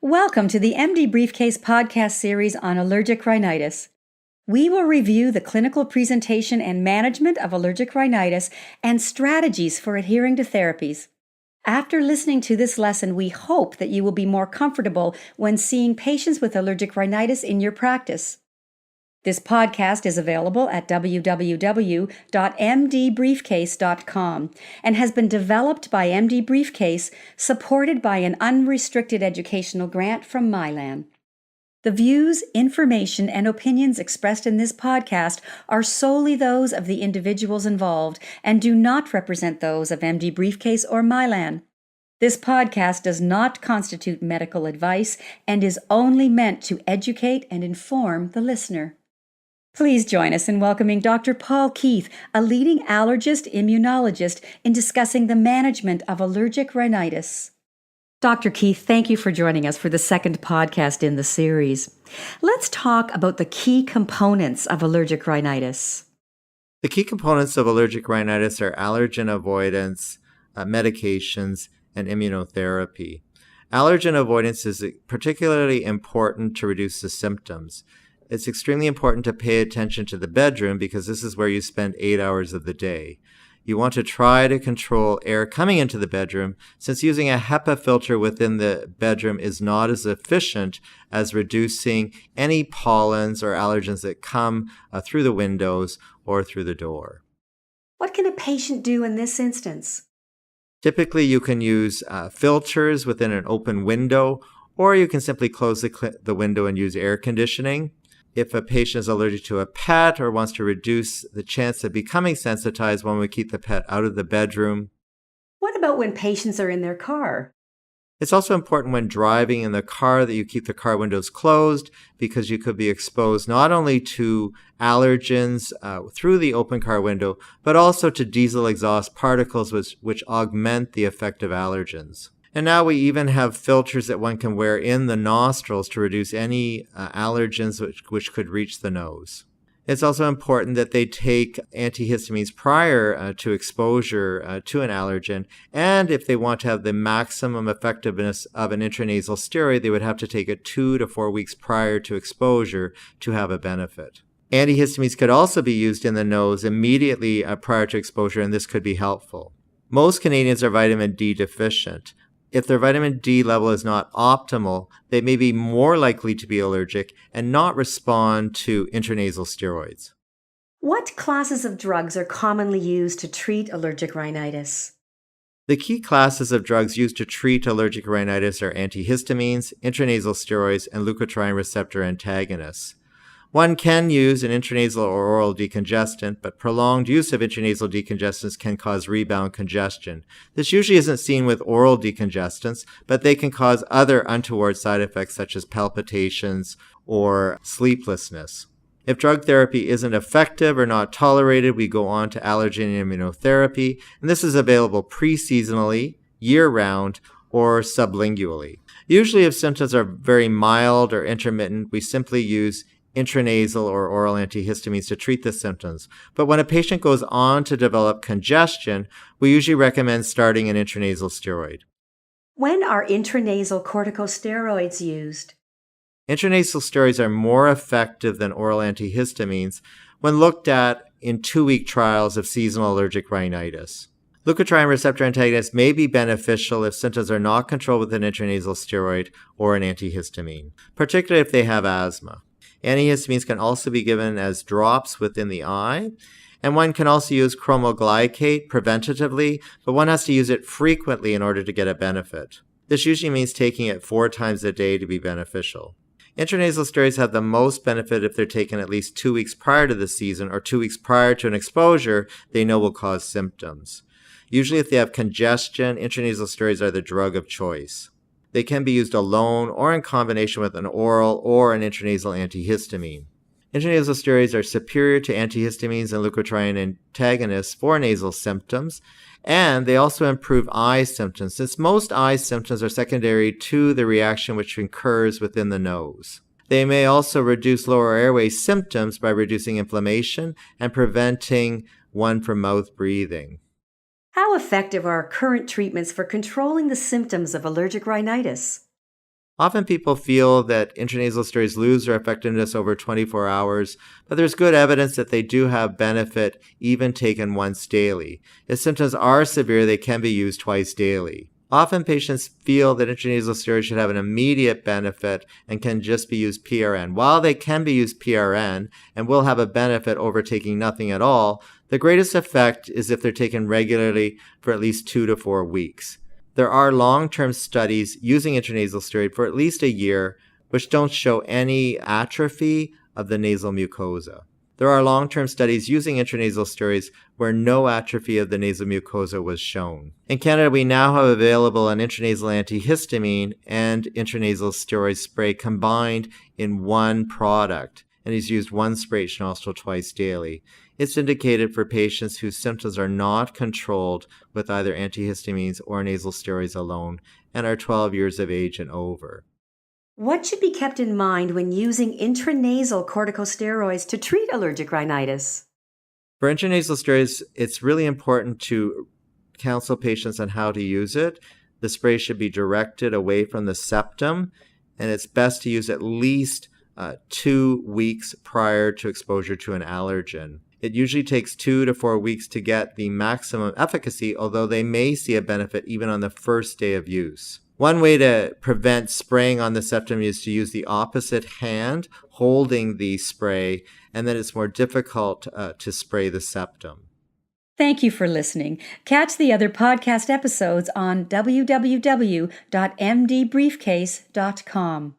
Welcome to the mdBriefCase podcast series on allergic rhinitis. We will review the clinical presentation and management of allergic rhinitis and strategies for adhering to therapies. After listening to this lesson, we hope that you will be more comfortable when seeing patients with allergic rhinitis in your practice. This podcast is available at www.mdbriefcase.com and has been developed by mdBriefCase, supported by an unrestricted educational grant from Mylan. The views, information, and opinions expressed in this podcast are solely those of the individuals involved and do not represent those of mdBriefCase or Mylan. This podcast does not constitute medical advice and is only meant to educate and inform the listener. Please join us in welcoming Dr. Paul Keith, a leading allergist immunologist, in discussing the management of allergic rhinitis. Dr. Keith, thank you for joining us for the second podcast in the series. Let's talk about the key components of allergic rhinitis. The key components of allergic rhinitis are allergen avoidance, medications, and immunotherapy. Allergen avoidance is particularly important to reduce the symptoms. It's extremely important to pay attention to the bedroom because this is where you spend 8 hours of the day. You want to try to control air coming into the bedroom, since using a HEPA filter within the bedroom is not as efficient as reducing any pollens or allergens that come through the windows or through the door. What can a patient do in this instance? Typically, you can use filters within an open window, or you can simply close the window and use air conditioning. If a patient is allergic to a pet or wants to reduce the chance of becoming sensitized, one would keep the pet out of the bedroom. What about when patients are in their car? It's also important when driving in the car that you keep the car windows closed, because you could be exposed not only to allergens through the open car window, but also to diesel exhaust particles which augment the effect of allergens. And now we even have filters that one can wear in the nostrils to reduce any allergens which could reach the nose. It's also important that they take antihistamines prior to exposure to an allergen. And if they want to have the maximum effectiveness of an intranasal steroid, they would have to take it 2 to 4 weeks prior to exposure to have a benefit. Antihistamines could also be used in the nose immediately prior to exposure, and this could be helpful. Most Canadians are vitamin D deficient. If their vitamin D level is not optimal, they may be more likely to be allergic and not respond to intranasal steroids. What classes of drugs are commonly used to treat allergic rhinitis? The key classes of drugs used to treat allergic rhinitis are antihistamines, intranasal steroids, and leukotriene receptor antagonists. One can use an intranasal or oral decongestant, but prolonged use of intranasal decongestants can cause rebound congestion. This usually isn't seen with oral decongestants, but they can cause other untoward side effects such as palpitations or sleeplessness. If drug therapy isn't effective or not tolerated, we go on to allergen immunotherapy, and this is available pre-seasonally, year-round, or sublingually. Usually if symptoms are very mild or intermittent, we simply use intranasal or oral antihistamines to treat the symptoms. But when a patient goes on to develop congestion, we usually recommend starting an intranasal steroid. When are intranasal corticosteroids used? Intranasal steroids are more effective than oral antihistamines when looked at in 2-week trials of seasonal allergic rhinitis. Leukotriene receptor antagonists may be beneficial if symptoms are not controlled with an intranasal steroid or an antihistamine, particularly if they have asthma. Antihistamines can also be given as drops within the eye, and one can also use chromoglycate preventatively, but one has to use it frequently in order to get a benefit. This usually means taking it 4 times a day to be beneficial. Intranasal steroids have the most benefit if they're taken at least 2 weeks prior to the season or 2 weeks prior to an exposure they know will cause symptoms. Usually if they have congestion, intranasal steroids are the drug of choice. They can be used alone or in combination with an oral or an intranasal antihistamine. Intranasal steroids are superior to antihistamines and leukotriene antagonists for nasal symptoms, and they also improve eye symptoms, since most eye symptoms are secondary to the reaction which occurs within the nose. They may also reduce lower airway symptoms by reducing inflammation and preventing one from mouth breathing. How effective are current treatments for controlling the symptoms of allergic rhinitis? Often people feel that intranasal steroids lose their effectiveness over 24 hours, but there's good evidence that they do have benefit even taken once daily. If symptoms are severe, they can be used twice daily. Often patients feel that intranasal steroids should have an immediate benefit and can just be used PRN. While they can be used PRN and will have a benefit over taking nothing at all, the greatest effect is if they're taken regularly for at least 2 to 4 weeks. There are long-term studies using intranasal steroid for at least a year, which don't show any atrophy of the nasal mucosa. There are long-term studies using intranasal steroids where no atrophy of the nasal mucosa was shown. In Canada, we now have available an intranasal antihistamine and intranasal steroid spray combined in one product, and is used one spray each nostril twice daily. It's indicated for patients whose symptoms are not controlled with either antihistamines or nasal steroids alone and are 12 years of age and over. What should be kept in mind when using intranasal corticosteroids to treat allergic rhinitis? For intranasal steroids, it's really important to counsel patients on how to use it. The spray should be directed away from the septum, and it's best to use at least 2 weeks prior to exposure to an allergen. It usually takes 2 to 4 weeks to get the maximum efficacy, although they may see a benefit even on the first day of use. One way to prevent spraying on the septum is to use the opposite hand holding the spray, and then it's more difficult to spray the septum. Thank you for listening. Catch the other podcast episodes on www.mdbriefcase.com.